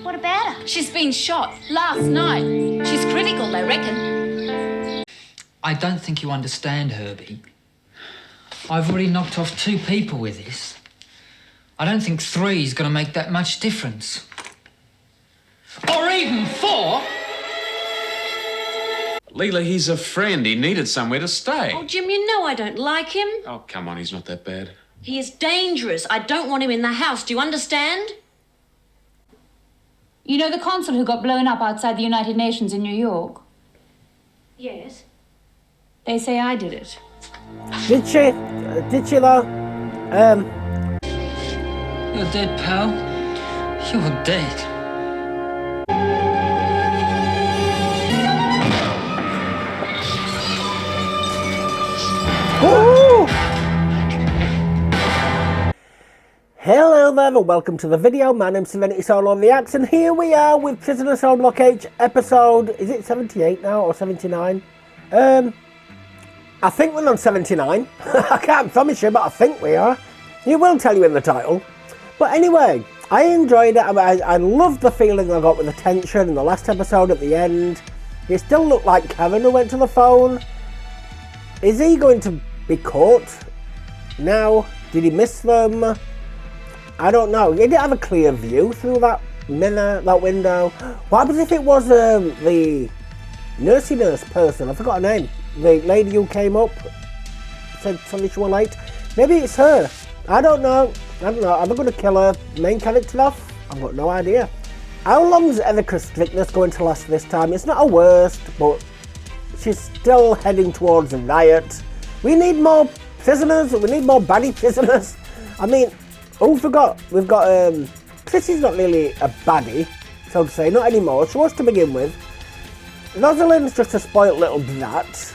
What about her? She's been shot last night. She's critical, they reckon. I don't think you understand, Herbie. I've already knocked off 2 people with this. I don't think 3 is going to make that much difference. Or even 4! Leela, he's a friend. He needed somewhere to stay. Oh, Jim, you know I don't like him. Oh, come on, he's not that bad. He is dangerous. I don't want him in the house. Do you understand? You know the consul who got blown up outside the United Nations in New York? Yes. They say I did it. Did she? Did she though? You're dead, pal. You're dead. Ooh! Hello there and welcome to the video. My name's SerenitySoloREACTS and here we are with Prisoner Cell Block H episode, is it 78 now or 79? I think we're on 79. I can't promise you, but I think we are. It will tell you in the title. But anyway, I enjoyed it. I loved the feeling I got with the tension in the last episode at the end. It still looked like Kevin who went to the phone. Is he going to be caught now? Did he miss them? I don't know. He didn't have a clear view through that mirror, that window. What happens if it was the nursey nurse person? I forgot her name. The lady who came up, said something she was late. Maybe it's her. I don't know. Are they going to kill her main character off? I've got no idea. How long is Erica's strictness going to last this time? It's not her worst, but she's still heading towards a riot. We need more prisoners. We need more baddie prisoners. I mean, who forgot? We've got, Chrissy's not really a baddie, so to say. Not anymore. She was to begin with. Rosalind's just a spoilt little brat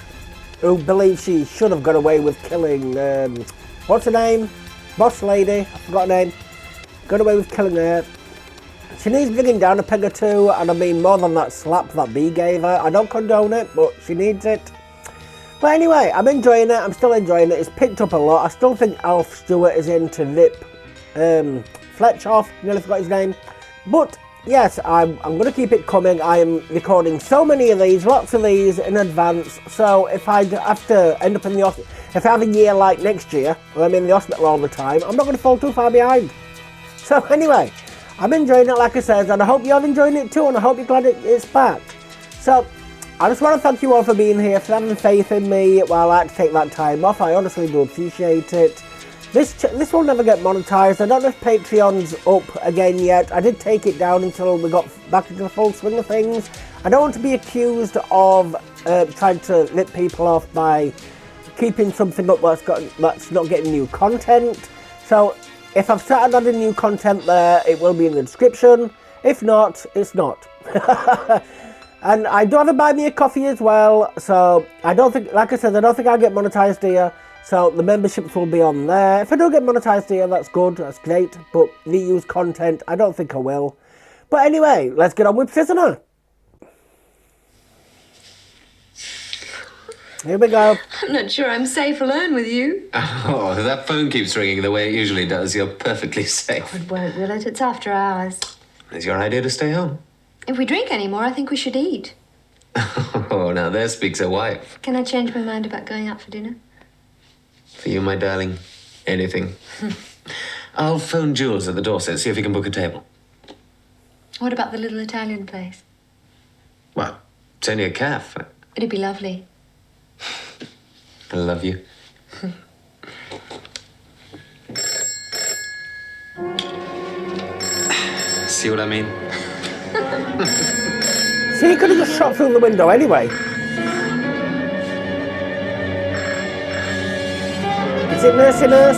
who believes she should have got away with killing, what's her name? Boss lady. I forgot her name. Got away with killing her. She needs bringing down a peg or 2, and I mean more than that slap that Bee gave her. I don't condone it, but she needs it. But anyway, I'm enjoying it. I'm still enjoying it. It's picked up a lot. I still think Alf Stewart is in to rip Fletch off. Nearly forgot his name. But yes, I'm going to keep it coming. I am recording so many of these, lots of these in advance. So if I have to end up in the hospital, if I have a year like next year, where I'm in the hospital all the time, I'm not going to fall too far behind. So anyway, I'm enjoying it, like I said, and I hope you're enjoying it too, and I hope you're glad it's back. So, I just want to thank you all for being here, for having faith in me while I had to take that time off. I honestly do appreciate it. This will never get monetized. I don't know if Patreon's up again yet. I did take it down until we got back into the full swing of things. I don't want to be accused of trying to rip people off by keeping something up that's not getting new content. So, if I've started adding new content there, it will be in the description. If not, it's not. And I do have a buy me a coffee as well. So I don't think, like I said, I don't think I'll get monetized here. So the memberships will be on there. If I do get monetized here, that's good, that's great. But reuse content, I don't think I will. But anyway, let's get on with Prisoner. Here we go. I'm not sure I'm safe alone with you. Oh, that phone keeps ringing the way it usually does. You're perfectly safe. It won't, will it? It's after hours. Is your idea to stay home? If we drink any more, I think we should eat. Oh, now there speaks a wife. Can I change my mind about going out for dinner? For you, my darling, anything. I'll phone Jules at the Dorset, see if he can book a table. What about the little Italian place? Well, it's only a cafe. It'd be lovely. I love you. See what I mean? See, he could have just shot through the window anyway. Is it Nursey Nurse?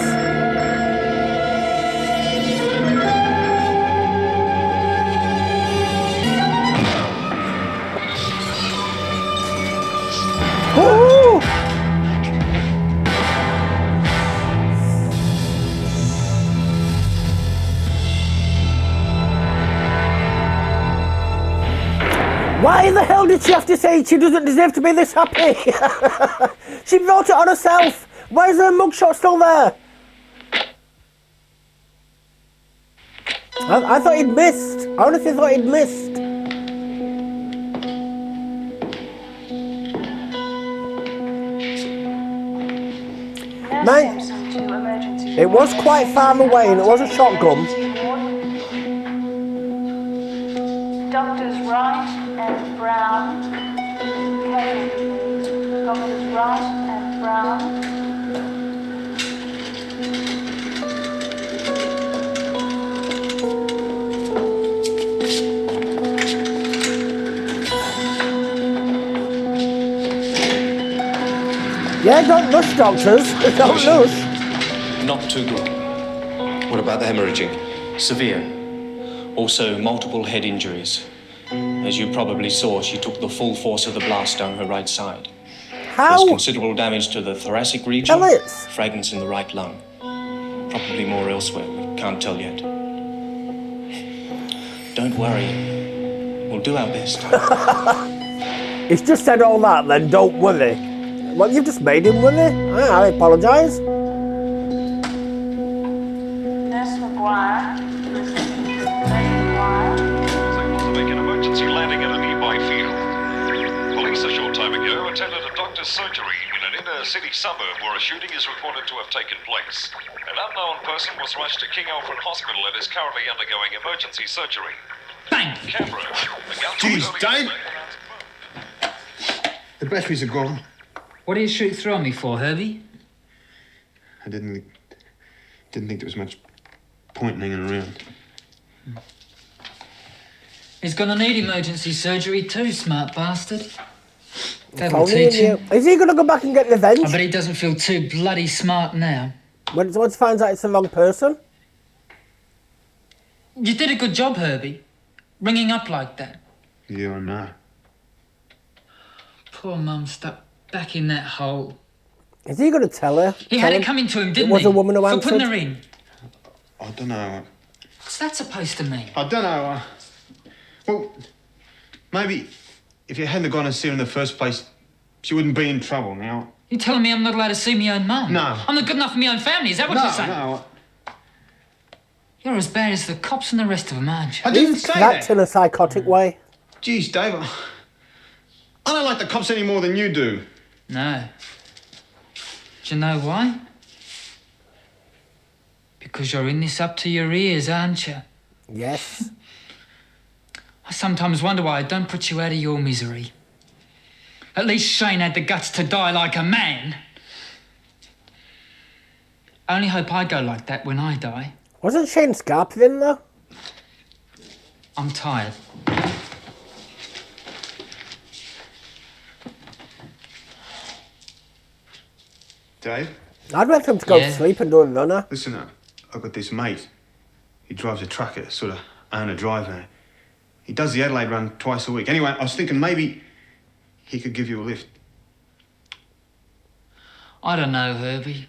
Ooh! Why the hell did she have to say she doesn't deserve to be this happy? She wrote it on herself. Why is her mugshot still there? I thought he'd missed. I honestly thought he'd missed. Man, it was quite far away and it was a shotgun. Doctors Wright and Brown. Doctors Wright and Brown. Yeah, don't rush, doctors. Don't rush. Not too good. What about the hemorrhaging? Severe. Also, multiple head injuries. As you probably saw, she took the full force of the blast down her right side. How? There's considerable damage to the thoracic region. Pellets. Fragments in the right lung. Probably more elsewhere. We can't tell yet. Don't worry. We'll do our best. He's just said all that, then don't worry. Well, you've just made him worry. I apologise. Nurse McGuire. Nurse McGuire. Signal to make an emergency landing at a nearby field. Police a short time ago attended a doctor's surgery in an inner city suburb where a shooting is reported to have taken place. An unknown person was rushed to King Alfred Hospital and is currently undergoing emergency surgery. Bang! Canberra. Jeez, Dave. The batteries are gone. What do you shoot through on me for, Herbie? I didn't think there was much point in hanging around. He's gonna need emergency surgery too, smart bastard. That'll Only teach you. him. Is he going to go back and get revenge? I bet he doesn't feel too bloody smart now. Once he finds out it's the wrong person? You did a good job, Herbie. Ringing up like that. Yeah, I know. Poor Mum stuck back in that hole. Is he going to tell her? He had it coming to him, didn't he? It was a woman who For answered? putting her in. I don't know. What's that supposed to mean? I don't know. Well, maybe if you hadn't gone and seen her in the first place, she wouldn't be in trouble now. You telling me I'm not allowed to see my own mum? No. I'm not good enough for my own family, is that what you're saying? No. You're as bad as the cops and the rest of them, aren't you? I didn't He's say cracked that. in a psychotic way. Jeez, Dave. I don't like the cops any more than you do. No. Do you know why? Because you're in this up to your ears, aren't you? Yes. I sometimes wonder why I don't put you out of your misery. At least Shane had the guts to die like a man. I only hope I go like that when I die. Wasn't Shane Scarp then, though? I'm tired. Dave, I'd like him to go Yeah. to sleep and do a runner. listen up. I've got this mate. He drives a truck at sort of owner driver. He does the Adelaide run twice a week. Anyway, I was thinking maybe he could give you a lift. I don't know, Herbie.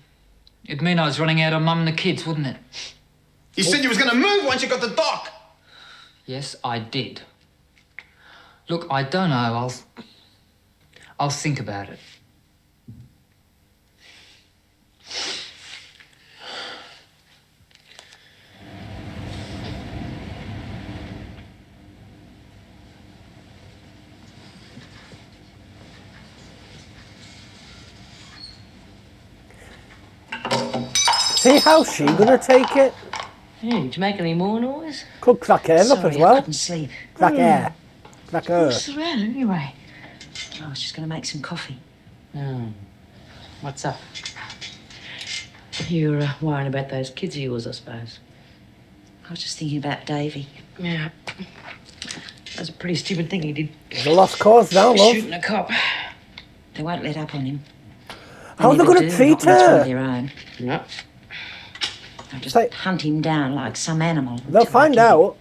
It'd mean I was running out on Mum and the kids, wouldn't it? You said you was going to move once you got the dock. Yes, I did. Look, I don't know. I'll think about it. See how's she gonna take it? Hey, did you make any more noise? Could crack her up Sorry, as well. I couldn't sleep. Crack her. Crack her. What's the matter anyway? I was just going to make some coffee. What's up? You were worrying about those kids of yours, I suppose. I was just thinking about Davey. Yeah. That was a pretty stupid thing he did. It's a lost cause now, love. Shooting a cop. They won't let up on him. How are they never going do, to treat not when it's one of her? their own. No. They'll just Say- hunt him down like some animal. They'll until find they get him. out.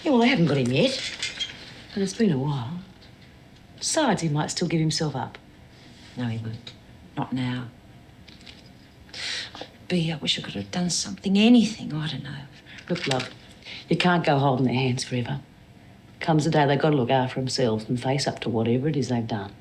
Yeah, well, they haven't got him yet. And it's been a while. Besides, he might still give himself up. No, he won't. Not now. I wish I could have done something, anything, I don't know. Look, love, you can't go holding their hands forever. Comes a day they've got to look after themselves and face up to whatever it is they've done.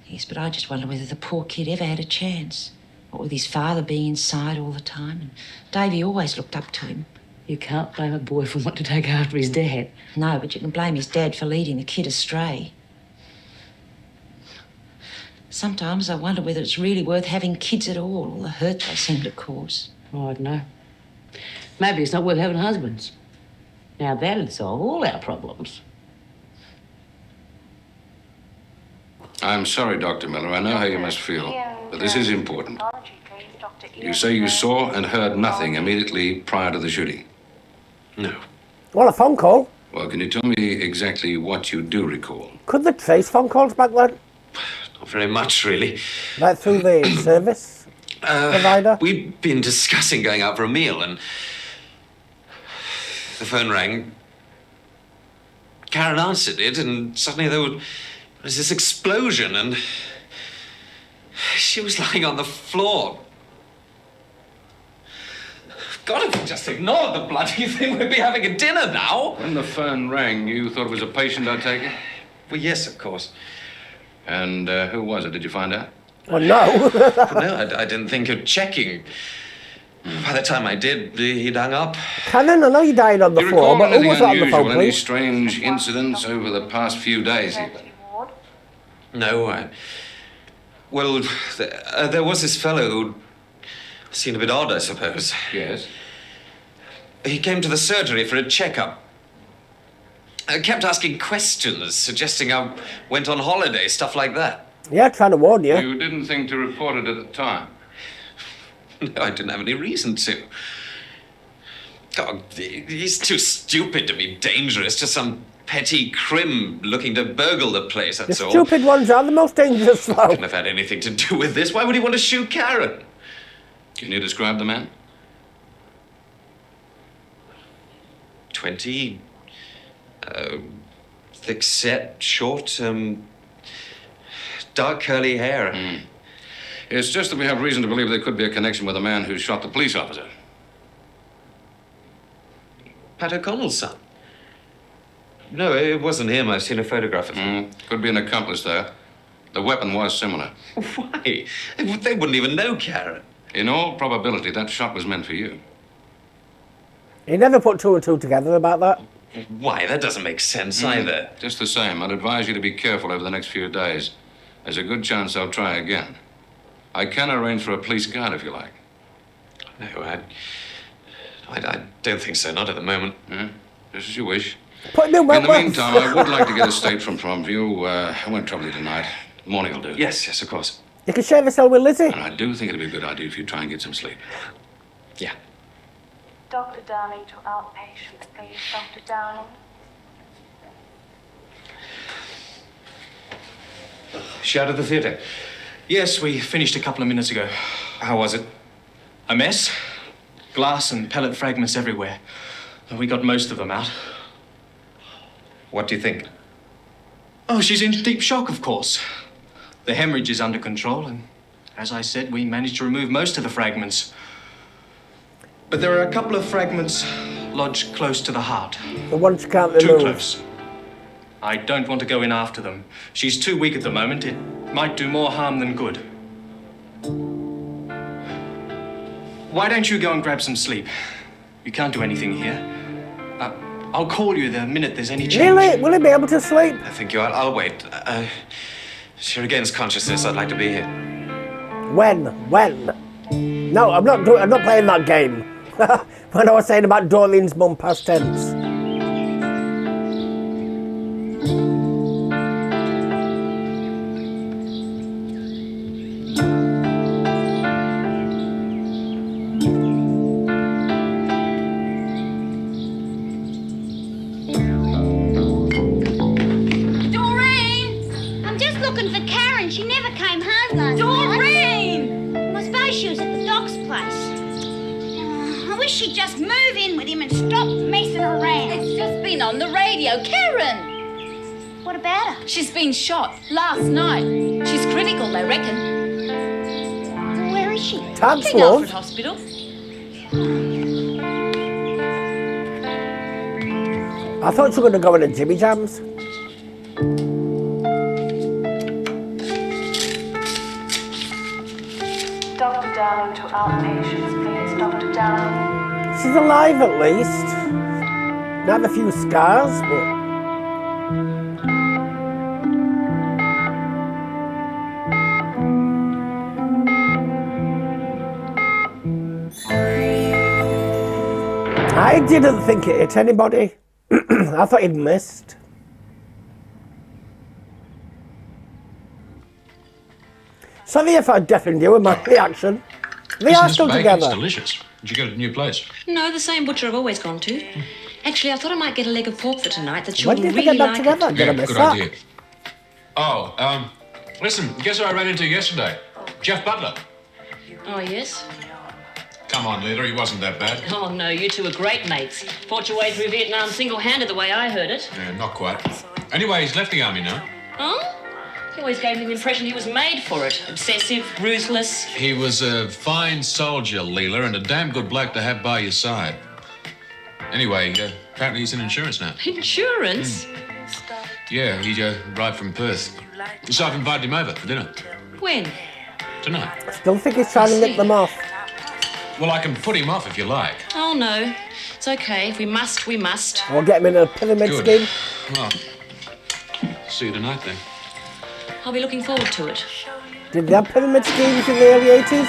Yes, but I just wonder whether the poor kid ever had a chance. What with his father being inside all the time, and Davey always looked up to him. You can't blame a boy for wanting to take after his dad. No, but you can blame his dad for leading the kid astray. Sometimes I wonder whether it's really worth having kids at all the hurt they seem to cause. Oh, I don't know. Maybe it's not worth having husbands. Now, that'd solve all our problems. I'm sorry, Dr. Miller. I know how you must feel, but this is important. You say you saw and heard nothing immediately prior to the shooting? No. Well, a phone call. Well, can you tell me exactly what you do recall? Could they trace phone calls back then? Not very much, really. Like through the service provider? We'd been discussing going out for a meal and the phone rang. Karen answered it and suddenly there was this explosion and she was lying on the floor. God, if we just ignored the bloody thing, we'd be having a dinner now. When the phone rang, you thought it was a patient, I take it? Well, yes, of course. And who was it? Did you find out? Well, no. No, I didn't think of checking. By the time I did, he'd hung up. Cannon, I know you died on the Do you floor, recall but who anything was on the unusual, phone, any please? strange incidents over the past few days, even? No, well, there was this fellow who'd seemed a bit odd, I suppose. Yes? He came to the surgery for a checkup. Kept asking questions, suggesting I went on holiday, stuff like that. Yeah, trying to warn you. You didn't think to report it at the time? No, I didn't have any reason to. God, he's too stupid to be dangerous. Just some petty crim looking to burgle the place, that's The all. stupid ones are the most dangerous, though. Couldn't have had anything to do with this. Why would he want to shoot Karen? Can you describe the man? 20, thick-set, short, dark curly hair. It's just that we have reason to believe there could be a connection with the man who shot the police officer. Pat O'Connell's son. No, it wasn't him. I've seen a photograph of him. Could be an accomplice there. The weapon was similar. Why? They wouldn't even know Karen. In all probability, that shot was meant for you. He never put two and two together about that. Why? That doesn't make sense either. Just the same, I'd advise you to be careful over the next few days. There's a good chance I'll try again. I can arrange for a police guard if you like. No, I don't think so. Not at the moment. Yeah, just as you wish. Put new In the Wentworth. meantime, I would like to get a statement from you. I won't trouble you tonight. Morning will do. Yes, of course. You can share a cell with Lizzie. And I do think it'd be a good idea if you try and get some sleep. Yeah. Dr. Downing to outpatients, please. Dr. Downing. She out of the theatre? Yes, we finished a couple of minutes ago. How was it? A mess. Glass and pellet fragments everywhere. We got most of them out. What do you think? Oh, she's in deep shock, of course. The hemorrhage is under control, and as I said, we managed to remove most of the fragments. But there are a couple of fragments lodged close to the heart. The ones you can't remove. Too close. I don't want to go in after them. She's too weak at the moment. It might do more harm than good. Why don't you go and grab some sleep? You can't do anything here. I'll call you the minute there's any change. Really? Will he be able to sleep? I think you are. I'll wait. She regains consciousness. I'd like to be here. When? No, I'm not playing that game. When I was saying about Doreen's mum past tense. She'd just move in with him and stop messing around. It's just been on the radio. Karen! What about her? She's been shot last night. She's critical, they reckon. Where is she? King Alfred Hospital. I thought you were going to go in a Jimmy Jams. Dr. Downing to outpatients, please. Dr. Downing. She's alive at least. Might have a few scars, but... I didn't think it hit anybody. I thought he'd missed. Sorry if I deafened you with my reaction. They are still together. It's delicious. Did you get it at a new place? No, the same butcher I've always gone to. Actually, I thought I might get a leg of pork for tonight. The When children did they really get back like together? it. Did I Yeah, miss good that? idea. Oh, listen, guess who I ran into yesterday? Jeff Butler. Oh, yes? Come on, Leela, he wasn't that bad. Oh, no, you two are great mates. Fought your way through Vietnam single-handed the way I heard it. Yeah, not quite. Anyway, he's left the army now. Huh? He always gave me the impression he was made for it. Obsessive, ruthless. He was a fine soldier, Leela, and a damn good bloke to have by your side. Anyway, apparently he's in insurance now. Insurance? Yeah, he arrived from Perth. So I've invited him over for dinner. When? Tonight. Still think he's trying to nip them off. Well, I can put him off if you like. Oh, no. It's okay. If we must, we must. I'll get him in a pyramid Good. scheme. Well, see you tonight then. I'll be looking forward to it. Did they have pyramid schemes in the early 80s?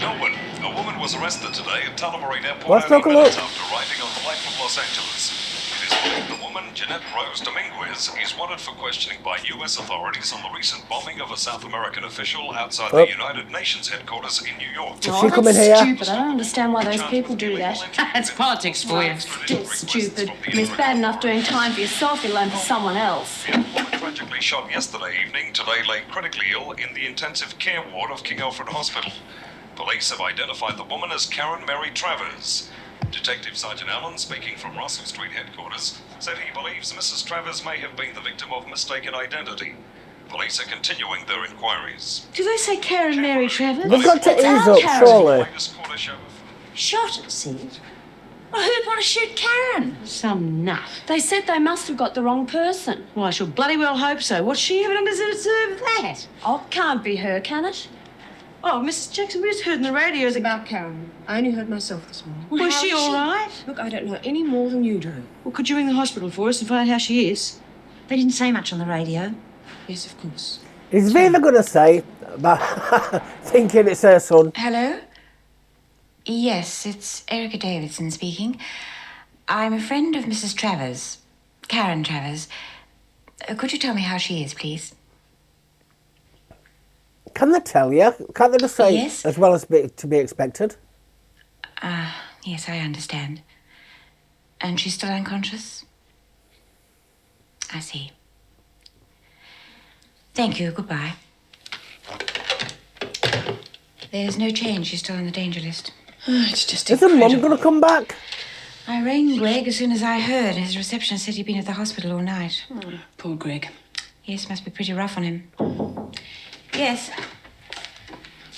Melbourne. A woman was arrested today at Tullamarine Airport Let's take a look. after arriving on a flight from Los Angeles. It is believed the woman, Jeanette Rose Dominguez, is wanted for questioning by U.S. authorities on the recent bombing of a South American official outside the United Nations headquarters in New York. Is she coming here? Stupid. I don't understand why those people do that. It's politics for you. Still stupid. I mean, it's bad enough doing time for yourself, let alone for someone else. The woman tragically shot yesterday evening, today lay critically ill in the intensive care ward of King Alfred Hospital. Police have identified the woman as Karen Mary Travers. Detective Sergeant Allen, speaking from Russell Street headquarters, said he believes Mrs. Travers may have been the victim of mistaken identity. Police are continuing their inquiries. Do they say Karen Mary Travers? They've got to It's ease our up, Karen. surely. Latest quarter show. Shot at sea. Well, who'd want to shoot Karen? Some nut. They said they must have got the wrong person. Well, I shall bloody well hope so. What's she ever done to deserve that? Oh, can't be her, can it? Oh, Mrs. Jackson, we just heard in the radio About Karen. I only heard myself this morning. Was she all right? Look, I don't know any more than you do. Well, could you ring the hospital for us and find out how she is? They didn't say much on the radio. Yes, of course. Is Viva going to say about thinking it's her son? Hello? Yes, it's Erica Davidson speaking. I'm a friend of Mrs. Travers, Karen Travers. Could you tell me how she is, please? Can they tell you? Can't they just say Yes. as well as to be expected? Yes, I understand. And she's still unconscious? I see. Thank you, goodbye. There's no change, she's still on the danger list. Oh, it's just Is her mum going to come back? I rang Greg as soon as I heard. His receptionist said he'd been at the hospital all night. Oh, poor Greg. Yes, must be pretty rough on him. Yes.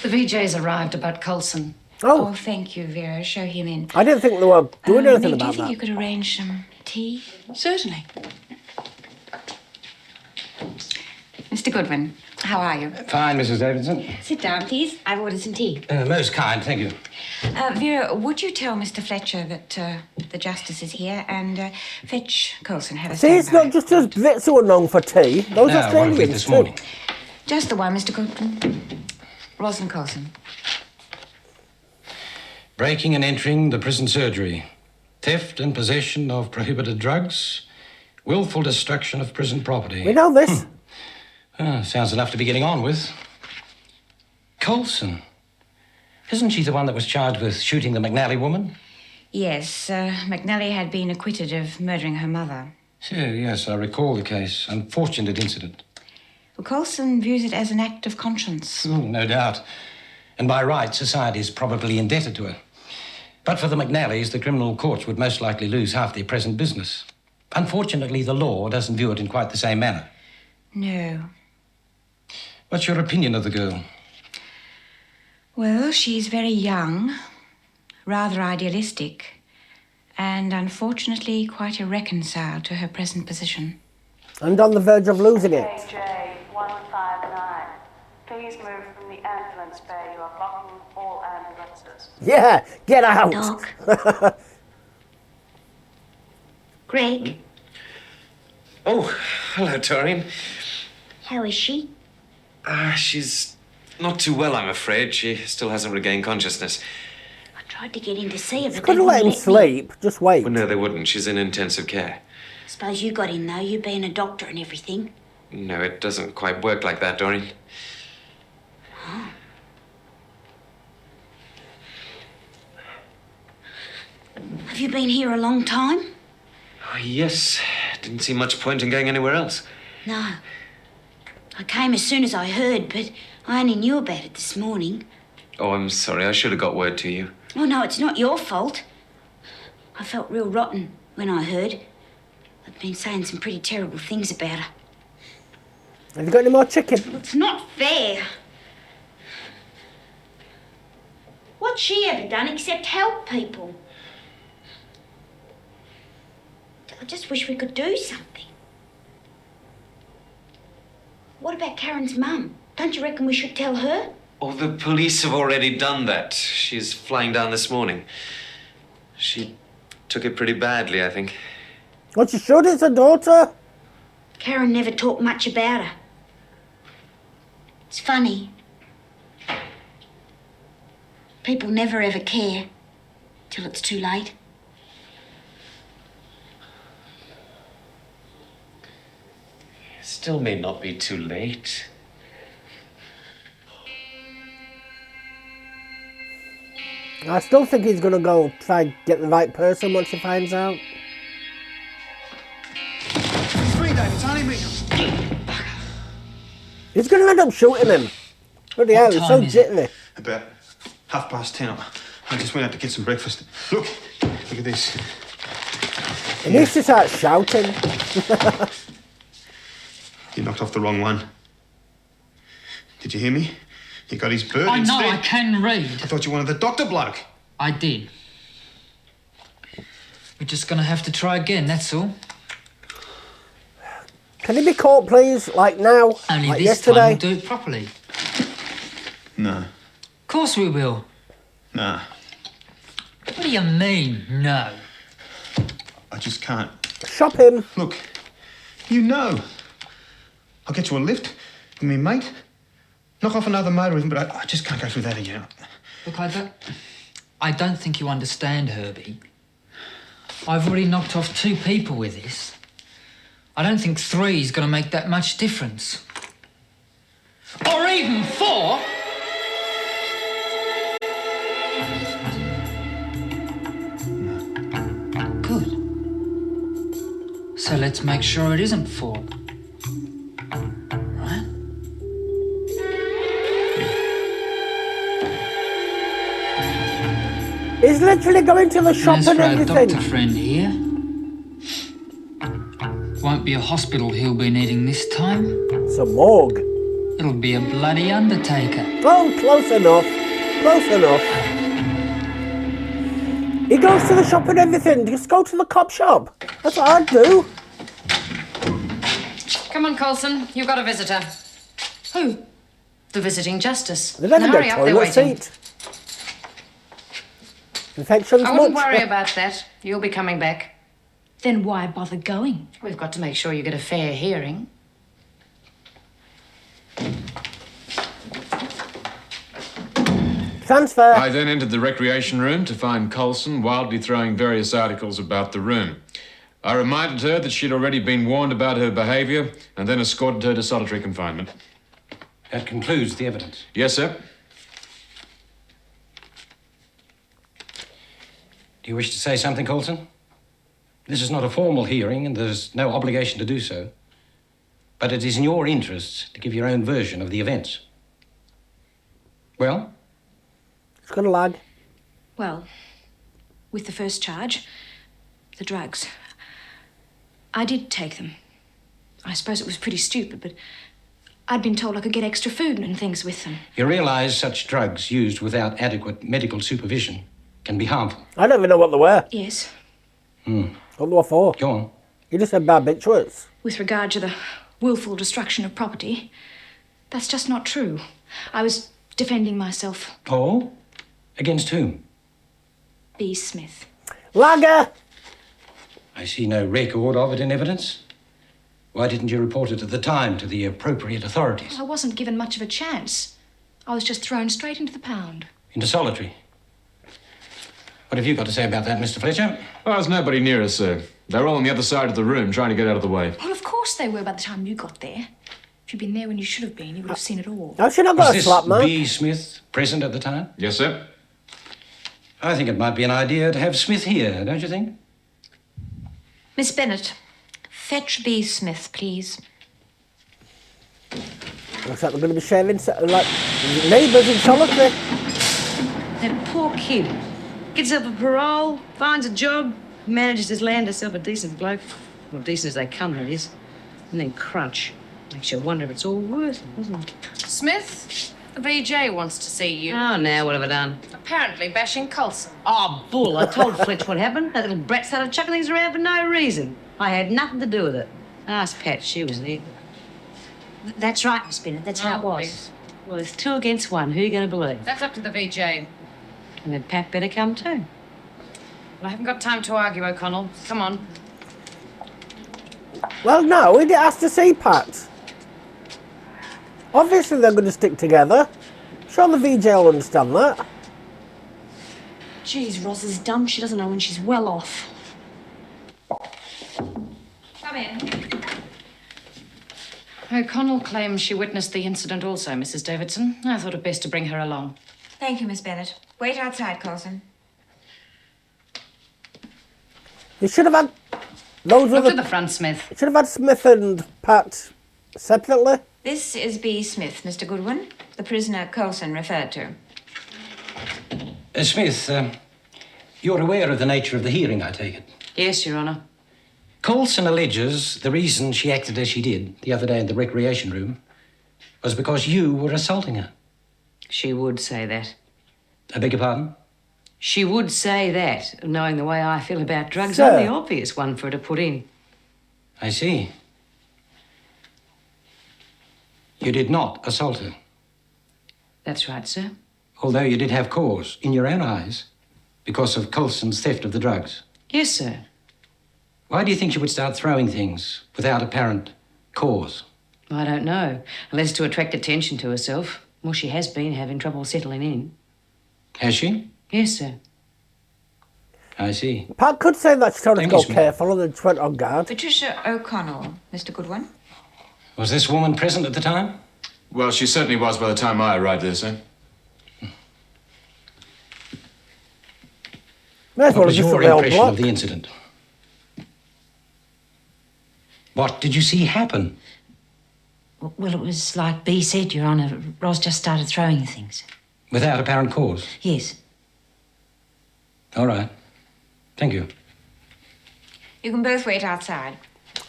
The VJ's arrived about Coulson. Oh, thank you, Vera. Show him in. I didn't think they were doing anything Do you about think that. you could arrange some tea? Certainly. Mr. Goodwin, how are you? Fine, Mrs. Davidson. Sit down, please. I've ordered some tea. Most kind, thank you. Vera, would you tell Mr. Fletcher that the justice is here and fetch Coulson? Have a See, it's not just us Brits who are known for tea. Those No, what have we Australians this too. morning? Just the one, Mr. Goodwin. Rosalind Coulson. Breaking and entering the prison surgery. Theft and possession of prohibited drugs. Willful destruction of prison property. We know this. Sounds enough to be getting on with. Coulson. Isn't she the one that was charged with shooting the McNally woman? Yes, McNally had been acquitted of murdering her mother. Yes, I recall the case. Unfortunate incident. Well, Coulson views it as an act of conscience. No doubt. And by right, society is probably indebted to her. But for the McNallys, the criminal courts would most likely lose half their present business. Unfortunately, the law doesn't view it in quite the same manner. No. What's your opinion of the girl? Well, she's very young, rather idealistic, and unfortunately quite irreconciled to her present position. And on the verge of losing it. KJ 159. Please move from the ambulance bay. You are blocking all ambulance Yeah, get out. Doc. Greg, Oh, hello, Doreen. how is she? She's not too well, I'm afraid. She still hasn't regained consciousness. I tried to get in to see her, but they Couldn't let wouldn't him let me. sleep. Just wait. Well, no, they wouldn't. She's in intensive care. Suppose you got in, though, you being a doctor and everything. No, it doesn't quite work like that, Doreen. Oh. Have you been here a long time? Oh, yes. Didn't see much point in going anywhere else. No. I came as soon as I heard, but I only knew about it this morning. Oh, I'm sorry. I should have got word to you. Oh, no, it's not your fault. I felt real rotten when I heard. I've been saying some pretty terrible things about her. Have you got any more chicken? It's not fair. What's she ever done except help people? I just wish we could do something. What about Karen's mum? Don't you reckon we should tell her? Oh, the police have already done that. She's flying down this morning. She took it pretty badly, I think. Well, she should. It's her daughter. Karen never talked much about her. It's funny. People never ever care till it's too late. Still may not be too late. I still think he's going to go try and get the right person once he finds out. It's me, Dave. It's only me. He's going to end up shooting him. Bloody hell, he's so time is it? jittery. About 10:30. I just went out to get some breakfast. Look at this. He needs to start shouting. You knocked off the wrong one. Did you hear me? You got his bird I instead. know, I can read. I thought you wanted the doctor bloke. I did. We're just gonna have to try again, that's all. Can he be caught, please? Like now? Only like this yesterday? time we'll do it properly. No. Of course we will. Nah. What do you mean, no? I just can't. Shop him. Look, you know. I'll get you a lift with me mate. Knock off another motor even, but I just can't go through that again. Look, I don't think you understand, Herbie. I've already knocked off 2 people with this. I don't think 3 is going to make that much difference. Or even 4. Good. So let's make sure it isn't 4. Right? He's literally going to the shop As and for our everything. doctor friend here, won't be a hospital he'll be needing this time. It's a morgue. It'll be a bloody undertaker. Oh, close enough. Close enough. He goes to the shop and everything. Just go to the cop shop. That's what I'd do. Come on, Coulson. You've got a visitor. Who? The visiting justice. They've had a Hurry up, they're toilet waiting. seat. Infections I wouldn't much? worry about that. You'll be coming back. Then why bother going? We've got to make sure you get a fair hearing. Transfer. I then entered the recreation room to find Coulson wildly throwing various articles about the room. I reminded her that she'd already been warned about her behaviour and then escorted her to solitary confinement. That concludes the evidence. Yes, sir. Do you wish to say something, Coulson? This is not a formal hearing, and there's no obligation to do so. But it is in your interests to give your own version of the events. Well? It's got a lag. Well, with the first charge, the drugs. I did take them. I suppose it was pretty stupid, but I'd been told I could get extra food and things with them. You realize such drugs used without adequate medical supervision can be harmful. I don't even know what they were. Yes. What they were for. Go on. You just said barbiturates. With regard to the willful destruction of property, that's just not true. I was defending myself. Oh? Against whom? B. Smith. Lager! I see no record of it in evidence. Why didn't you report it at the time to the appropriate authorities? Well, I wasn't given much of a chance. I was just thrown straight into the pound. Into solitary. What have you got to say about that, Mr. Fletcher? Well, there's nobody near us, sir. They're all on the other side of the room trying to get out of the way. Well, of course they were by the time you got there. If you'd been there when you should have been, you would have seen it all. I should have got a slap, Was man. this B. Smith present at the time? Yes, sir. I think it might be an idea to have Smith here, don't you think? Miss Bennett, fetch B. Smith, please. Looks like we're going to be sharing like neighbours in solitary. That poor kid gets up a parole, finds a job, manages to land herself a decent bloke. Well, decent as they come, that is. And then crunch. Makes you wonder if it's all worth it, doesn't it? Smith, the VJ wants to see you. Oh, now what have I done? Apparently bashing Coulson. Oh, bull. I told Fletch what happened. That little brat started chucking things around for no reason. I had nothing to do with it. Ask Pat, she was there. That's right, Miss Bennett. That's how it was. Please. Well, it's 2 against 1. Who are you going to believe? That's up to the VJ. And then Pat better come too. Well, I haven't got time to argue, O'Connell. Come on. Well, no, he has to see Pat. Obviously they're going to stick together. Sure the VJ will understand that. Geez, Ros is dumb. She doesn't know when she's well off. Come in. O'Connell claims she witnessed the incident also, Mrs. Davidson. I thought it best to bring her along. Thank you, Miss Bennett. Wait outside, Coulson. They should have had those Look other... to the front, Smith. Should have had Smith and Pat separately. This is B. Smith, Mr. Goodwin, the prisoner Coulson referred to. Smith, you're aware of the nature of the hearing, I take it? Yes, Your Honour. Coulson alleges the reason she acted as she did the other day in the recreation room was because you were assaulting her. She would say that. I beg your pardon? She would say that, knowing the way I feel about drugs. Sir. I'm the obvious one for her to put in. I see. You did not assault her, That's right, sir. although you did have cause, in your own eyes, because of Coulson's theft of the drugs. Yes, sir. Why do you think she would start throwing things without apparent cause? I don't know. Unless to attract attention to herself. Well, she has been having trouble settling in. Has she? Yes, sir. I see. Pat could say that she told us to Thank go you, Smith. careful and then she went on guard. Patricia O'Connell, Mr. Goodwin. Was this woman present at the time? Well, she certainly was by the time I arrived there, sir. May as well What have was just your the old impression block. of the incident? What did you see happen? Well, it was like B said, Your Honour. Ros just started throwing things. Without apparent cause? Yes. All right. Thank you. You can both wait outside.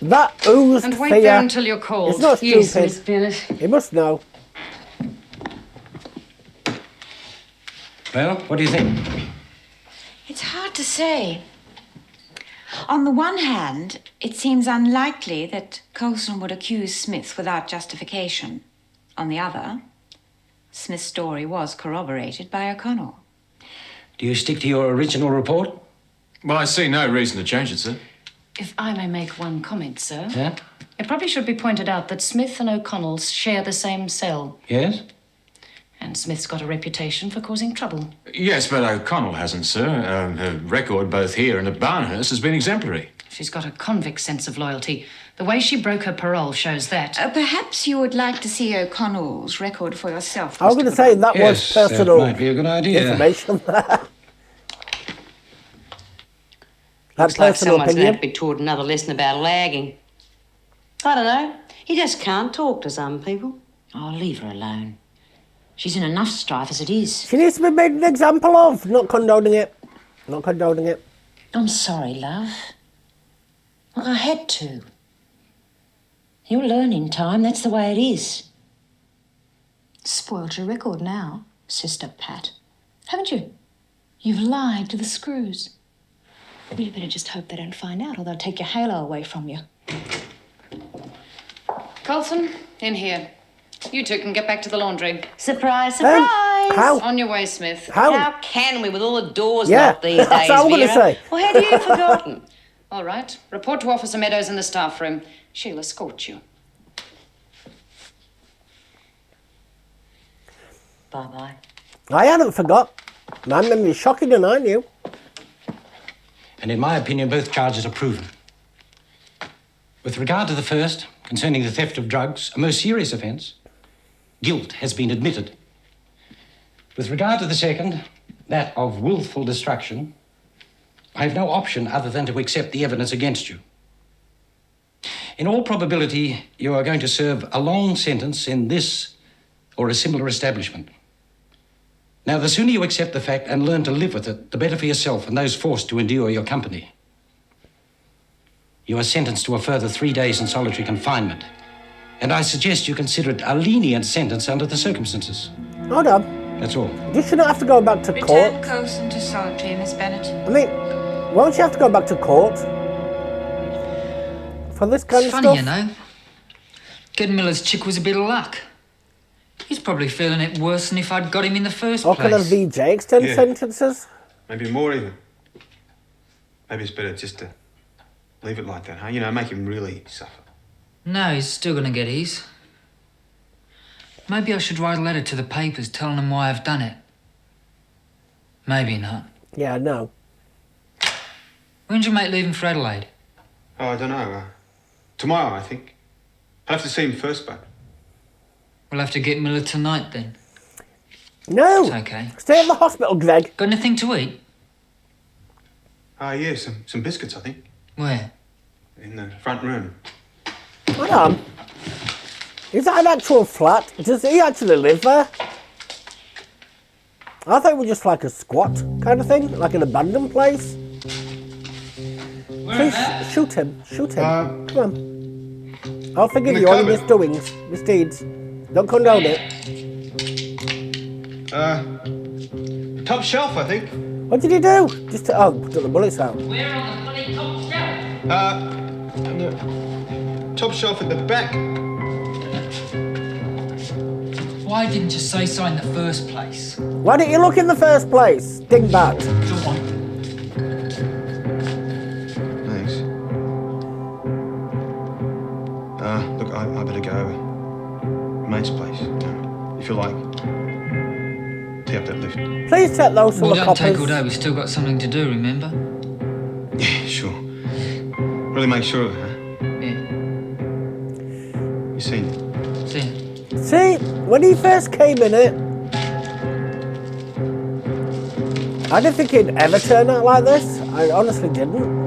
That oozed And wait fear. there until you're called. It's not Yes, stupid. Miss Bennett. He must know. Well, what do you think? It's hard to say. On the one hand, it seems unlikely that Coulson would accuse Smith without justification. On the other, Smith's story was corroborated by O'Connell. Do you stick to your original report? Well, I see no reason to change it, sir. If I may make one comment, sir. Yeah? It probably should be pointed out that Smith and O'Connell share the same cell. Yes? And Smith's got a reputation for causing trouble. Yes, but O'Connell hasn't, sir. Her record both here and at Barnhurst has been exemplary. She's got a convict sense of loyalty. The way she broke her parole shows that. Perhaps you would like to see O'Connell's record for yourself. I was going to say that was personal that might be a good idea. information. That Looks like personal someone's going to opinion. have to be taught another lesson about lagging. I don't know. He just can't talk to some people. Oh, leave her alone. She's in enough strife as it is. She needs to be made an example of. Not condoning it. Not condoning it. I'm sorry, love. Look, I had to. You'll learn in time. That's the way it is. Spoiled your record now, Sister Pat. Haven't you? You've lied to the screws. Well, you better just hope they don't find out or they'll take your halo away from you. Coulson, in here. You two can get back to the laundry. Surprise, surprise! days? How? On your way, Smith. How? can we with all the doors Yeah, locked these days, that's what I'm going to Vera? say. Well, had you forgotten? All right. Report to Officer Meadows in the staff room. She'll escort you. Bye-bye. I hadn't forgot. My memory is shocking than I knew. And in my opinion, both charges are proven. With regard to the first, concerning the theft of drugs, a most serious offence, guilt has been admitted. With regard to the second, that of willful destruction, I have no option other than to accept the evidence against you. In all probability, you are going to serve a long sentence in this or a similar establishment. Now, the sooner you accept the fact and learn to live with it, the better for yourself and those forced to endure your company. You are sentenced to a further 3 days in solitary confinement, and I suggest you consider it a lenient sentence under the circumstances. Hold on. That's all. You shouldn't have to go back to court. Return Coulson to solitary, Miss Bennett. I mean, won't you have to go back to court for this kind It's of funny, stuff? you know. Getting Miller's chick was a bit of luck. He's probably feeling it worse than if I'd got him in the first Or place. can a VJ extend Yeah. sentences? Maybe more even. Maybe it's better just to leave it like that, huh? You know, make him really suffer. No, he's still going to get his. Maybe I should write a letter to the papers telling them why I've done it. Maybe not. Yeah, no. When's your mate leaving for Adelaide? Oh, I don't know. Tomorrow, I think. I'll have to see him first, but... We'll have to get Miller tonight then. No! It's okay. Stay at the hospital, Greg. Got anything to eat? Yeah, some biscuits, I think. Where? In the front room. Hang on. Is that an actual flat? Does he actually live there? I thought it was just like a squat kind of thing, like an abandoned place. Please, shoot him. Shoot him. Come on. I'll forgive you all your misdoings, misdeeds. Don't condone it. Top shelf, I think. What did he do? Just to, took the bullets out. Where on the bloody top shelf? Top shelf at the back. Why didn't you say so in the first place? Why didn't you look in the first place? Dingbat. Go on. Thanks. Look, I better go over. Mate's place. If you like. Tee up that lift. Please take those from Well, the don't take coppers. all day. We've still got something to do, remember? Yeah, sure. Really make sure of it, huh? Yeah. You seen it? See ya. See, when he first came in it, I didn't think he'd ever turn out like this. I honestly didn't.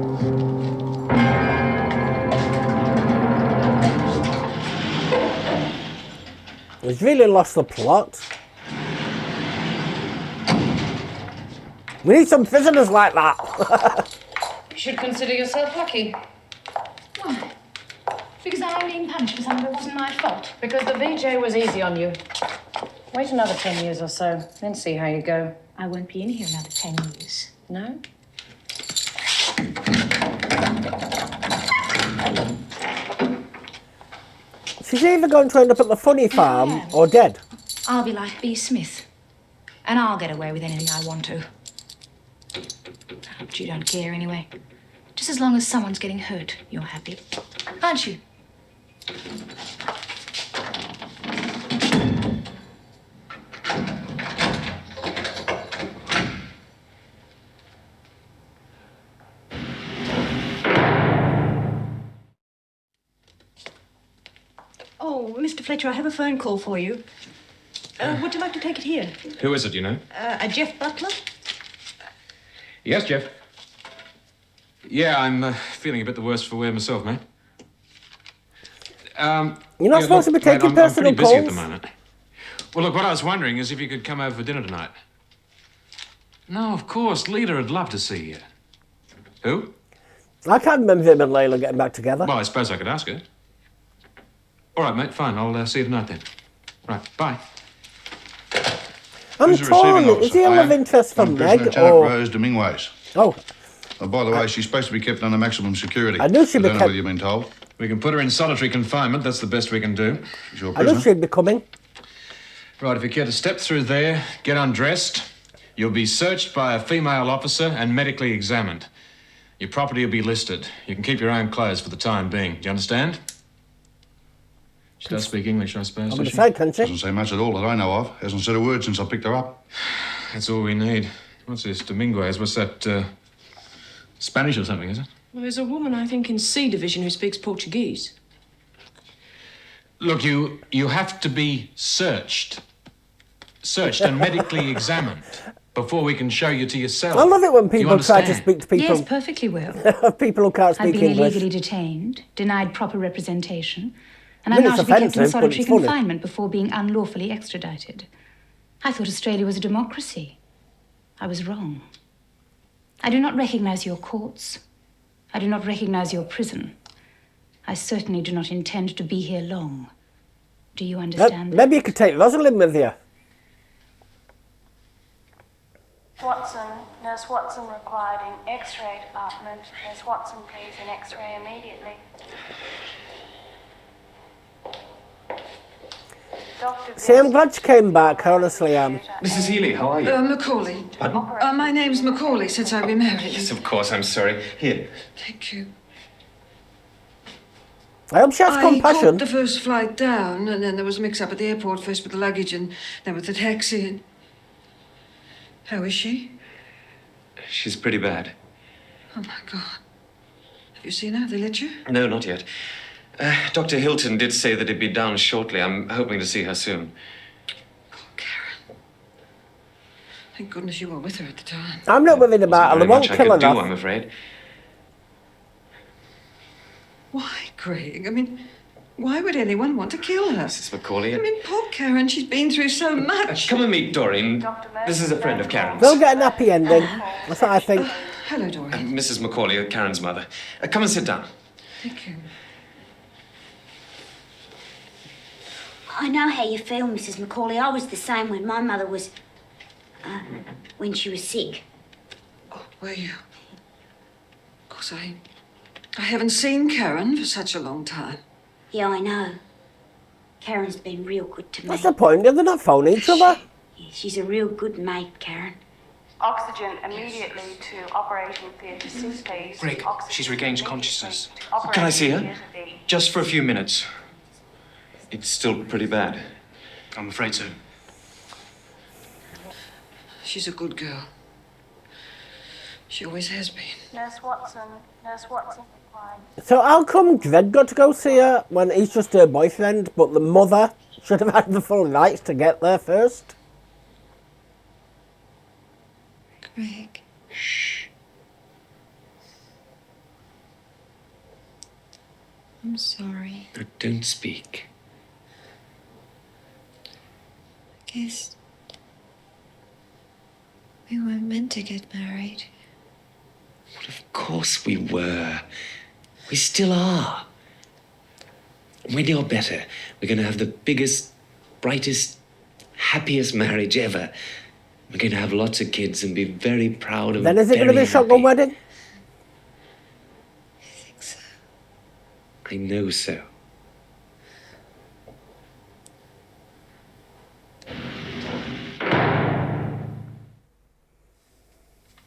He's really lost the plot. We need some prisoners like that. You should consider yourself lucky. Why? Because I'm being punished for something that wasn't my fault. Because the VJ was easy on you. Wait another 10 years or so, then see how you go. I won't be in here another 10 years. No? She's either going to end up at the funny farm or dead. I'll be like B. Smith. And I'll get away with anything I want to. But you don't care anyway. Just as long as someone's getting hurt, you're happy. Aren't you? Oh, Mr. Fletcher, I have a phone call for you. Would you like to take it here? Who is it, you know? A Jeff Butler? Yes, Jeff. Yeah, I'm feeling a bit the worse for wear myself, mate. You're not supposed to be taking I'm personal pretty busy at the calls. moment. Well, look, what I was wondering is if you could come over for dinner tonight. No, of course. Lita would love to see you. Who? I can't remember him and Layla getting back together. Well, I suppose I could ask her. All right, mate, fine. I'll see you tonight then. Right, bye. I'm Who's the torn. receiving Is he a officer? love interest for I'm Prisoner Meg Lieutenant or... Rose Dominguez. Oh. Oh, by the way, she's supposed to be kept under maximum security. I knew she'd be I don't know kept- whether you've been told. We can put her in solitary confinement. That's the best we can do. She's your I knew prisoner. she'd be coming. Right, if you care to step through there, get undressed. You'll be searched by a female officer and medically examined. Your property will be listed. You can keep your own clothes for the time being. Do you understand? She does speak English, I suppose, I'm does going to she? say, can't she? Doesn't say much at all that I know of. Hasn't said a word since I picked her up. That's all we need. What's this, Dominguez? What's that, Spanish or something, is it? Well, there's a woman, I think, in C Division who speaks Portuguese. Look, you have to be searched and medically examined before we can show you to yourself. I love it when You people try to understand? speak to people. Yes, perfectly well. People who can't I've speak been English. illegally detained, denied proper representation, and I I'm mean, now it's to be kept in offensive, but solitary it's funny. confinement before being unlawfully extradited. I thought Australia was a democracy. I was wrong. I do not recognize your courts. I do not recognize your prison. I certainly do not intend to be here long. Do you understand? Maybe you could take Rosalind with you. Watson, Nurse Watson required in X-ray department. Nurse Watson, please, in X-ray immediately. See, I'm glad she came back, honestly, Mrs. Healy, how are you? Macaulay. Pardon? My name's Macaulay, since I've been married. Yes, of course, I'm sorry. Here. Thank you. I hope she has I compassion. caught the first flight down, and then there was a mix-up at the airport, first with the luggage and then with the taxi. And how is she? She's pretty bad. Oh, my God. Have you seen her? Have they let you? No, not yet. Dr. Hilton did say that he'd be down shortly. I'm hoping to see her soon. Thank goodness you were with her at the time. I'm not worried about her. They Very won't much I kill her could do, off. I'm afraid. Why, Craig? I mean, why would anyone want to kill her? Mrs. Macaulay. I mean, poor Karen, she's been through so much. Come and meet Doreen. This is a friend of Karen's. They'll get a happy ending. That's what I think. Hello, Doreen. Mrs. Macaulay, Karen's mother. Come and sit down. Thank you. I know how you feel, Mrs. Macaulay. I was the same when my mother was... when she was sick. Oh, were you? Of course, I haven't seen Karen for such a long time. Yeah, I know. Karen's been real good to me. What's the point? They're not phoning each other. Yeah, she's a real good mate, Karen. Oxygen immediately to operating theatre 6, please. Greg, she's regained consciousness. Can I see her? Theatre B. Just for a few minutes. It's still pretty bad. I'm afraid so. She's a good girl. She always has been. Nurse Watson required. So how come Greg got to go see her when he's just her boyfriend, but the mother should have had the full rights to get there first? Greg. Shh. I'm sorry. No, don't speak. I guess we weren't meant to get married. Of course we were. We still are. When you're better, we're going to have the biggest, brightest, happiest marriage ever. We're going to have lots of kids and be very proud of. Then is it going to be a shotgun wedding? I know so.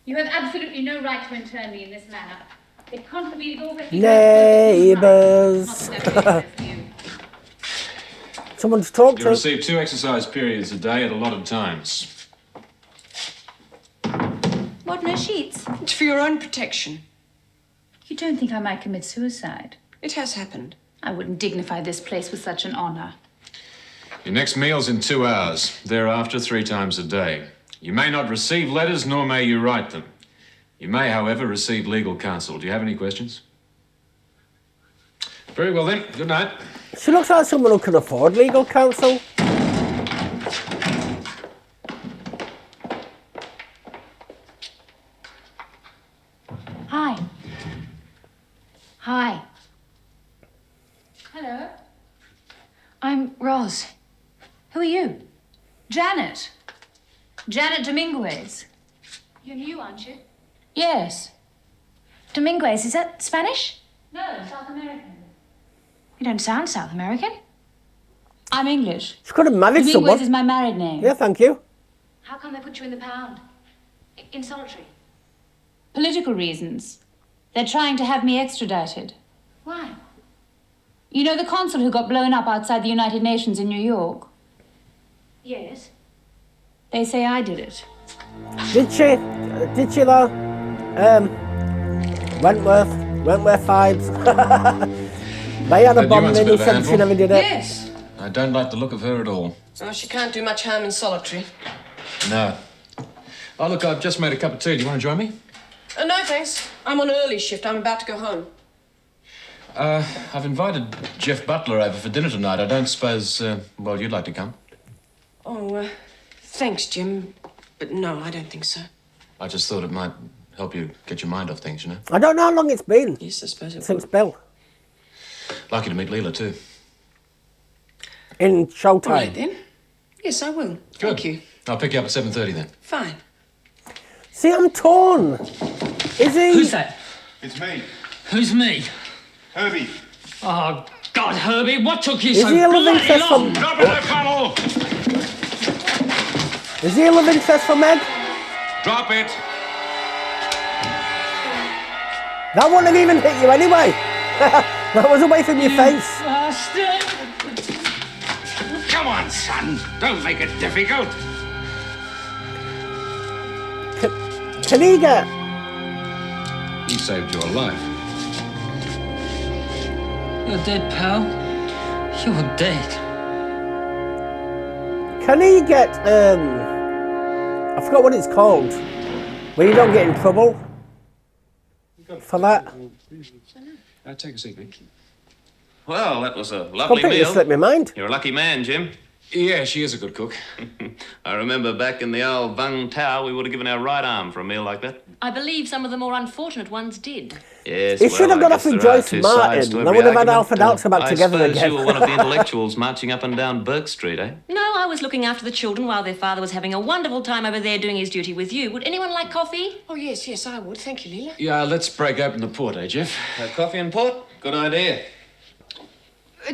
You have absolutely no right to intern me in this manner. It contravenes all Neighbours. Someone to talk You to. receive 2 exercise periods a day at allotted times. What, no sheets? It's for your own protection. You don't think I might commit suicide? It has happened. I wouldn't dignify this place with such an honor. Your next meal's in 2 hours. Thereafter, 3 times a day. You may not receive letters, nor may you write them. You may, however, receive legal counsel. Do you have any questions? Very well then. Good night. She looks like someone who can afford legal counsel. Hi. Hi. Hello. I'm Roz. Who are you? Janet. Janet Dominguez. You're new, aren't you? Yes. Dominguez, is that Spanish? No, South American. You don't sound South American. I'm English. She could have married someone. Wentworth is my married name. Yeah, thank you. How come they put you in the pound? In solitary? Political reasons. They're trying to have me extradited. Why? You know the consul who got blown up outside the United Nations in New York? Yes. They say I did it. Did she? Did she though? Wentworth vibes. They had a bomb and he said she never did it. Yes. I don't like the look of her at all. Oh, she can't do much harm in solitary. No. Oh, look, I've just made a cup of tea. Do you want to join me? No, thanks. I'm on early shift. I'm about to go home. I've invited Jeff Butler over for dinner tonight. I don't suppose, well, you'd like to come? Oh, thanks, Jim. But no, I don't think so. I just thought it might help you get your mind off things, you know? I don't know how long it's been. Yes, I suppose it Since Bill. Like you to meet Leela, too. In Showtime. All right, then. Yes, I will. Good. Thank you. I'll pick you up at 7:30 then. Fine. See, I'm torn. Is he? Who's that? It's me, Who's me? Herbie. Oh, God, Herbie, what took you Is so he a love bloody interest long? for... Drop it, funnel! Is he a love interest for Meg? Drop it. That wouldn't have even hit you anyway. That was away from your face. Bastard! Come on, son. Don't make it difficult. Can he get... He saved your life. You're dead, pal. You're dead. Can he get, I forgot what it's called. When you don't get in trouble. For that. Take a seat, mate. Well, that was a lovely Completely meal. slipped my mind. You're a lucky man, Jim. Yeah, she is a good cook. I remember back in the old Vung Tower, we would have given our right arm for a meal like that. I believe some of the more unfortunate ones did. Yes, He should have got off with Joyce Martin. They would have had Alfred Alsaback together I again. suppose you were one of the intellectuals marching up and down Burke Street, eh? No, I was looking after the children while their father was having a wonderful time over there doing his duty with you. Would anyone like coffee? Oh, yes, I would. Thank you, Leela. Yeah, let's break open the port, eh, Jeff? Coffee and port? Good idea.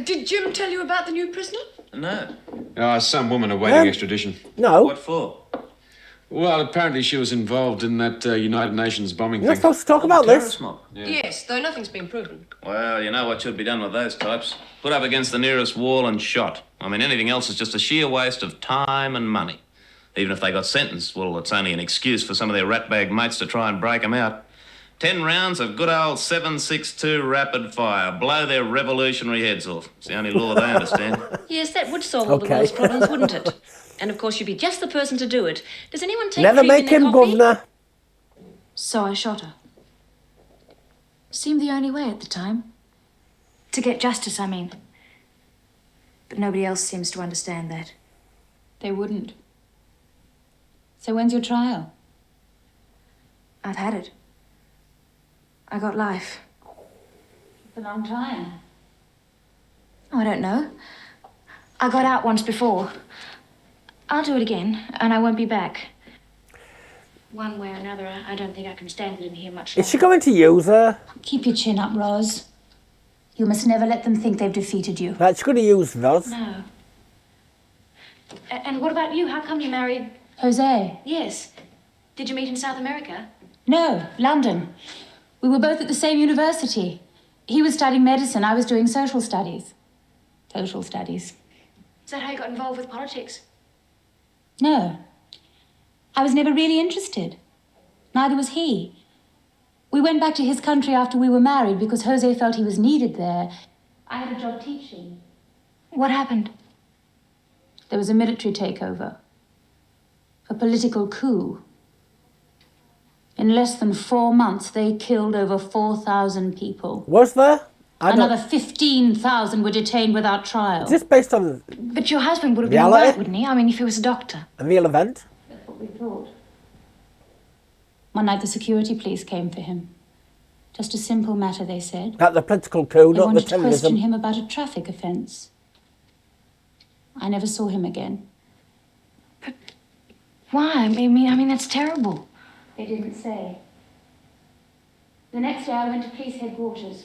Did Jim tell you about the new prisoner? No. Some woman awaiting extradition. No. What for? Well, apparently she was involved in that United Nations bombing You're thing. supposed to talk about this. Yes, though nothing's been proven. Well, you know what should be done with those types? Put up against the nearest wall and shot. I mean, anything else is just a sheer waste of time and money. Even if they got sentenced, well, it's only an excuse for some of their ratbag mates to try and break them out. 10 rounds of good old 7.62 rapid fire. Blow their revolutionary heads off. It's the only law they understand. Yes, that would solve all the world's problems, wouldn't it? And of course, you'd be just the person to do it. Does anyone take Never cream make in their him coffee? governor. So I shot her. Seemed the only way at the time. To get justice, I mean. But nobody else seems to understand that. They wouldn't. So when's your trial? I've had it. I got life. It's a long time. Oh, I don't know. I got out once before. I'll do it again, and I won't be back. One way or another, I don't think I can stand it in here much Is she going to use her? Keep your chin up, Roz. You must never let them think they've defeated you. Right, she's going to use Roz. No. And what about you? How come you married... Jose? Yes. Did you meet in South America? No, London. We were both at the same university. He was studying medicine, I was doing social studies. Social studies. Is that how you got involved with politics? No. I was never really interested. Neither was he. We went back to his country after we were married because Jose felt he was needed there. I had a job teaching. What happened? There was a military takeover. A political coup. In less than 4 months, they killed over 4,000 people. Was there? Another 15,000 were detained without trial. Is this based on But your husband would have been all reality? right, wouldn't he? I mean, if he was a doctor. A real event? That's what we thought. One night, the security police came for him. Just a simple matter, they said. At the political coup, They not the wanted to question terrorism. him about a traffic offence. I never saw him again. But why? I mean, that's terrible. They didn't say. The next day, I went to police headquarters.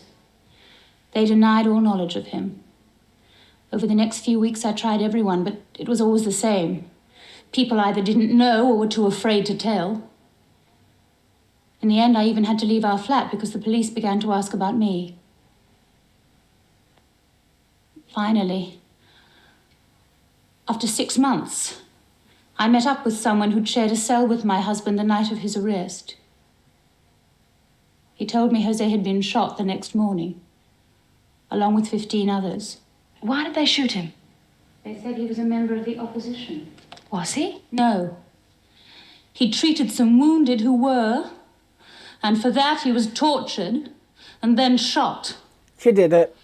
They denied all knowledge of him. Over the next few weeks, I tried everyone, but it was always the same. People either didn't know or were too afraid to tell. In the end, I even had to leave our flat because the police began to ask about me. Finally, after 6 months, I met up with someone who'd shared a cell with my husband the night of his arrest. He told me Jose had been shot the next morning, along with 15 others. Why did they shoot him? They said he was a member of the opposition. Was he? No. He treated some wounded who were, and for that he was tortured and then shot. She did it.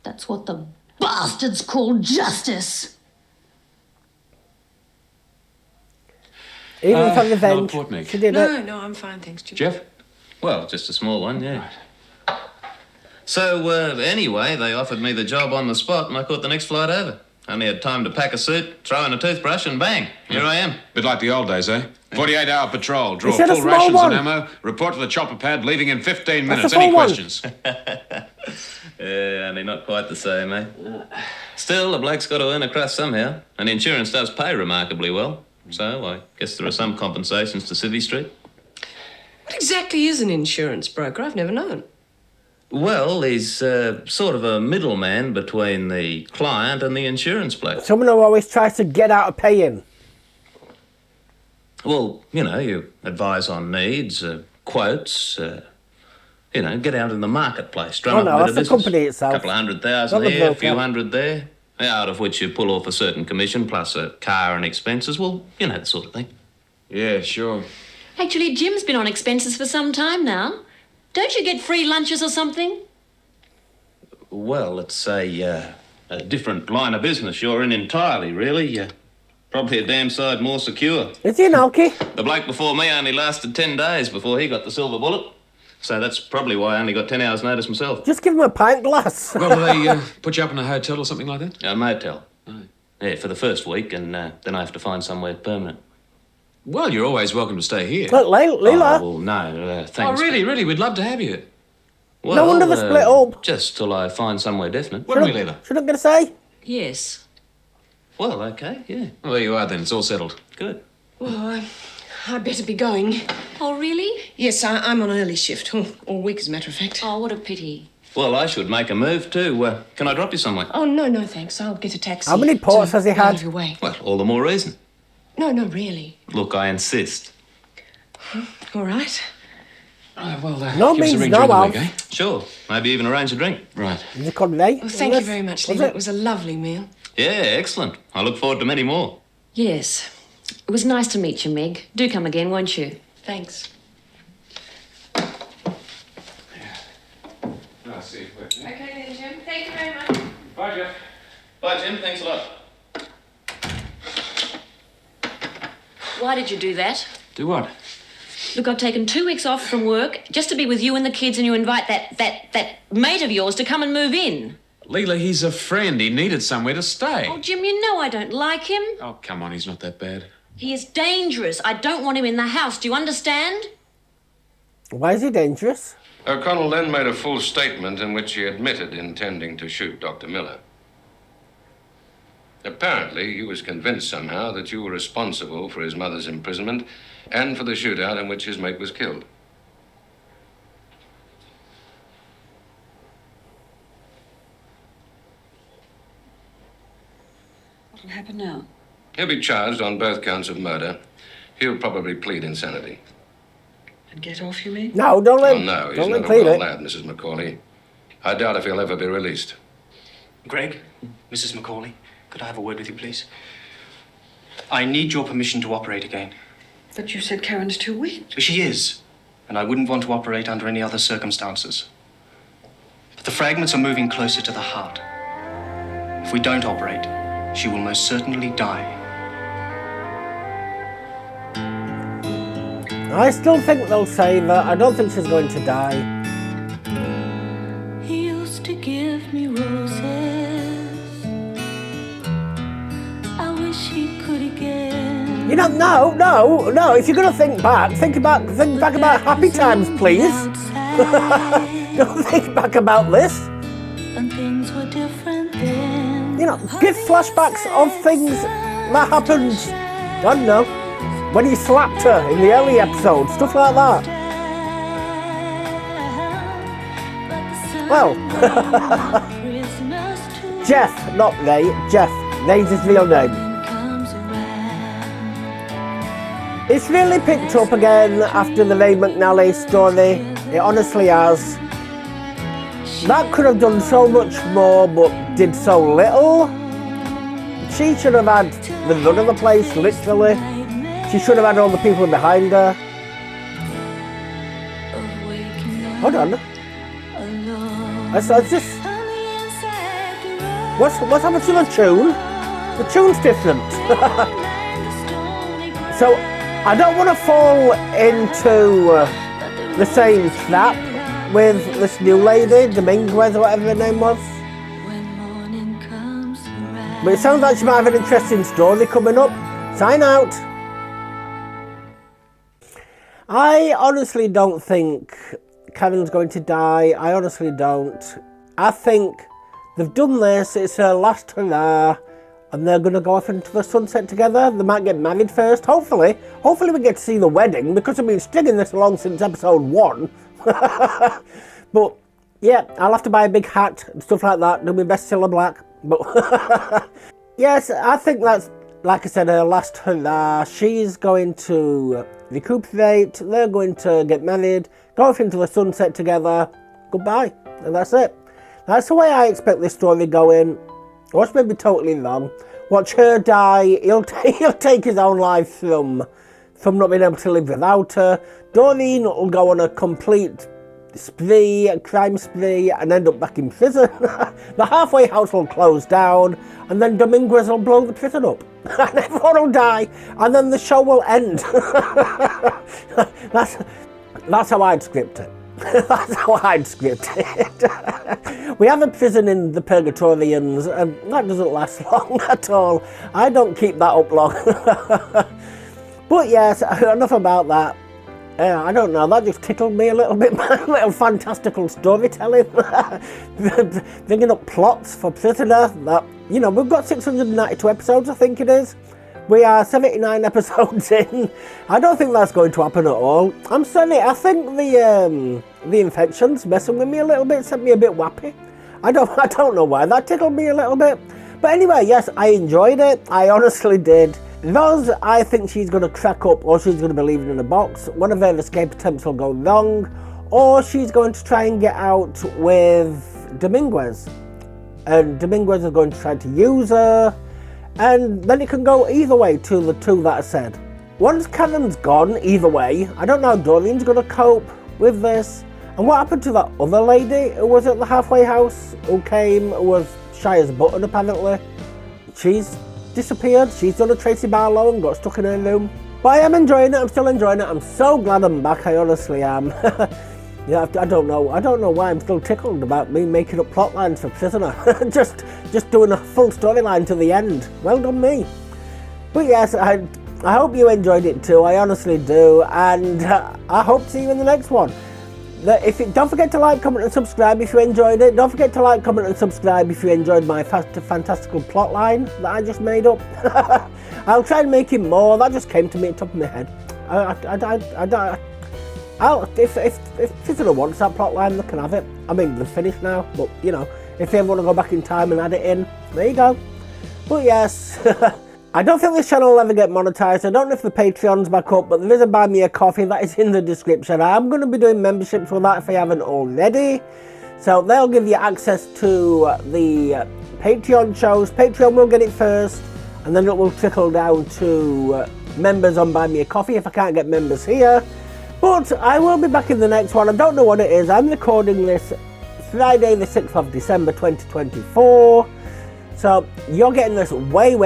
That's what the bastards call justice. Even for revenge. another port, Meg? She did it. No, I'm fine, thanks, Jim. Jeff? Well, just a small one, yeah. So, anyway, they offered me the job on the spot and I caught the next flight over. Only had time to pack a suit, throw in a toothbrush and bang, here I am. Bit like the old days, eh? 48-hour patrol, draw You said a full small rations one. and ammo, report to the chopper pad, leaving in 15 That's minutes. a full Any one. questions? Yeah, only not quite the same, eh? Still, a bloke's got to earn a crust somehow, and insurance does pay remarkably well. So I guess there are some compensations to Civvy Street. What exactly is an insurance broker? I've never known. Well, he's sort of a middleman between the client and the insurance bloke. Someone who always tries to get out of paying. Well, you know, you advise on needs, quotes, you know, get out in the marketplace, drum Oh, up no, a bit that's of the business. company itself. A couple of 100,000 Not the there, a broker. few hundred there, out of which you pull off a certain commission plus a car and expenses. Well, you know, the sort of thing. Yeah, sure. Actually, Jim's been on expenses for some time now. Don't you get free lunches or something? Well, it's a different line of business you're in entirely, really. Probably a damn side more secure. Is he an alky? The bloke before me only lasted 10 days before he got the silver bullet. So that's probably why I only got 10 hours' notice myself. Just give him a pint glass. Well, do they put you up in a hotel or something like that? A motel. Yeah, for the first week, and then I have to find somewhere permanent. Well, you're always welcome to stay here. Look, Leela. Oh, well, no, thanks. Oh, really? We'd love to have you. Well, No wonder they split up. Just till I find somewhere definite. When are we leaving? Shouldn't gonna say? Yes. Well, okay, yeah. Well, there you are then. It's all settled. Good. Well, I better be going. Oh, really? Yes, I'm on early shift. All week, as a matter of fact. Oh, what a pity. Well, I should make a move too. Can I drop you somewhere? Oh, no, thanks. I'll get a taxi. How many ports has he Out of had? your way. Well, all the more reason. No, really. Look, I insist. All right. Well, No give us a means ring no, during the Alf. week, eh? Sure. Maybe even arrange a drink. Right. Is it called today? Well, thank you very much, Was Leela. it? It was a lovely meal. Yeah, excellent. I look forward to many more. Yes. It was nice to meet you, Meg. Do come again, won't you? Thanks. I'll see you. Okay then, Jim. Thank you very much. Bye, Jeff. Bye, Jim. Thanks a lot. Why did you do that? Do what? Look, I've taken 2 weeks off from work just to be with you and the kids, and you invite that mate of yours to come and move in. Leela, he's a friend. He needed somewhere to stay. Oh, Jim, you know I don't like him. Oh, come on. He's not that bad. He is dangerous. I don't want him in the house. Do you understand? Why is he dangerous? O'Connell then made a full statement in which he admitted intending to shoot Dr. Miller. Apparently, he was convinced somehow that you were responsible for his mother's imprisonment and for the shootout in which his mate was killed. What'll happen now? He'll be charged on both counts of murder. He'll probably plead insanity. And get off, you mean? No, don't let Oh, no, he's don't let not a plead well it. lad, Mrs. Macaulay. I doubt if he'll ever be released. Greg, Mrs. Macaulay, could I have a word with you, please? I need your permission to operate again. But you said Karen's too weak. She is, and I wouldn't want to operate under any other circumstances. But the fragments are moving closer to the heart. If we don't operate, she will most certainly die. I still think they'll save her. I don't think she's going to die. He used to give me roses. I wish he could again. You know, no. If you're gonna think back about happy times, please. Don't think back about this. And things were different then. you know, give flashbacks of things that happened, I don't know, when he slapped her in the early episodes, stuff like that. Well, Jeff, not Ray, Jeff, Ray's his real name. It's really picked up again after the Ray McNally story, it honestly has. That could have done so much more, but did so little. She should have had the run of the place, literally. She should have had all the people behind her. Hold on. It's just... What's happened to the tune? The tune's different. So, I don't want to fall into the same trap with this new lady, Dominguez or whatever her name was. But it sounds like she might have an interesting story coming up. Sign out. I honestly don't think Karen's going to die. I honestly don't. I think they've done this, it's her last hurrah, and they're going to go off into the sunset together. They might get married first, hopefully. Hopefully we get to see the wedding, because I've been stringing this along since episode 1. But, yeah, I'll have to buy a big hat and stuff like that, do my best Cilla Black. But, yes, I think that's, like I said, her last hurrah. She's going to recuperate, they're going to get married, go off into the sunset together, goodbye, and that's it. That's the way I expect this story going. Watch me be totally wrong. Watch her die, he'll take his own life from not being able to live without her. Doreen will go on a complete spree, a crime spree, and end up back in prison. The halfway house will close down, and then Dominguez will blow the prison up. And everyone will die, and then the show will end. That's how I'd script it. That's how I'd script it. We have a prison in the Purgatorians, and that doesn't last long at all. I don't keep that up long. But yes, enough about that. I don't know, that just tickled me a little bit, my little fantastical storytelling. Bringing up plots for Prisoner. That, you know, we've got 692 episodes, I think it is. We are 79 episodes in. I don't think that's going to happen at all. I'm sorry, I think the infection's messing with me a little bit, sent me a bit wappy. I don't know why, that tickled me a little bit. But anyway, yes, I enjoyed it, I honestly did. Roz, I think she's going to crack up, or she's going to be leaving in a box. One of her escape attempts will go wrong, or she's going to try and get out with Dominguez. And Dominguez is going to try to use her, and then it can go either way to the two that I said. Once Karen's gone, either way, I don't know how Doreen's going to cope with this. And what happened to that other lady who was at the halfway house, who came, who was shy as a button apparently? She's disappeared. She's done a Tracy Barlow and got stuck in her room. But I am enjoying it. I'm still enjoying it. I'm so glad I'm back. I honestly am. Yeah, I don't know why I'm still tickled about me making up plot lines for Prisoner. just doing a full storyline to the end. Well done me. But yes, I hope you enjoyed it too. I honestly do, and I hope to see you in the next one. Don't forget to like, comment and subscribe if you enjoyed it. Don't forget to like, comment and subscribe if you enjoyed my fantastical plotline that I just made up. I'll try and make it more. That just came to me at the top of my head. If Prisoner wants that plotline, they can have it. I mean, they're finished now, but you know, if they want to go back in time and add it in, there you go. But yes, I don't think this channel will ever get monetized. I don't know if the Patreon's back up, but there is a Buy Me a Coffee that is in the description. I'm going to be doing memberships for that if I haven't already. So they'll give you access to the Patreon shows. Patreon will get it first, and then it will trickle down to members on Buy Me a Coffee if I can't get members here. But I will be back in the next one. I don't know what it is. I'm recording this Friday the 6th of December 2024. So you're getting this way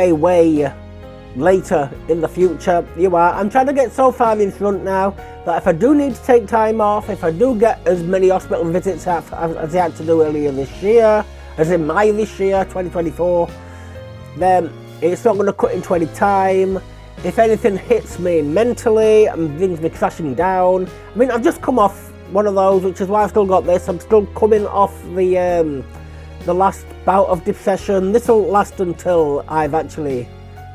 later in the future. You are. I'm trying to get so far in front now that if I do need to take time off, if I do get as many hospital visits as I had to do earlier this year, as in May this year, 2024, then it's not going to cut into any time. If anything hits me mentally and brings me crashing down, I mean, I've just come off one of those, which is why I've still got this. I'm still coming off the the last bout of depression. This will last until I've actually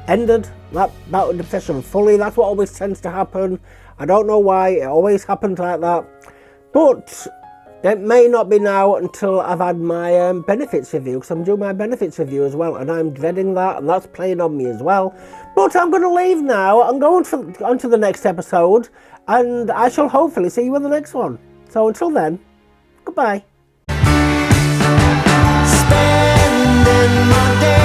ended that bout of depression fully. That's what always tends to happen. I don't know why, it always happens like that. But it may not be now until I've had my benefits review, because I'm doing my benefits review as well, and I'm dreading that, and that's playing on me as well. But I'm going to leave now and go on to the next episode, and I shall hopefully see you in the next one. So until then, goodbye. Spending my day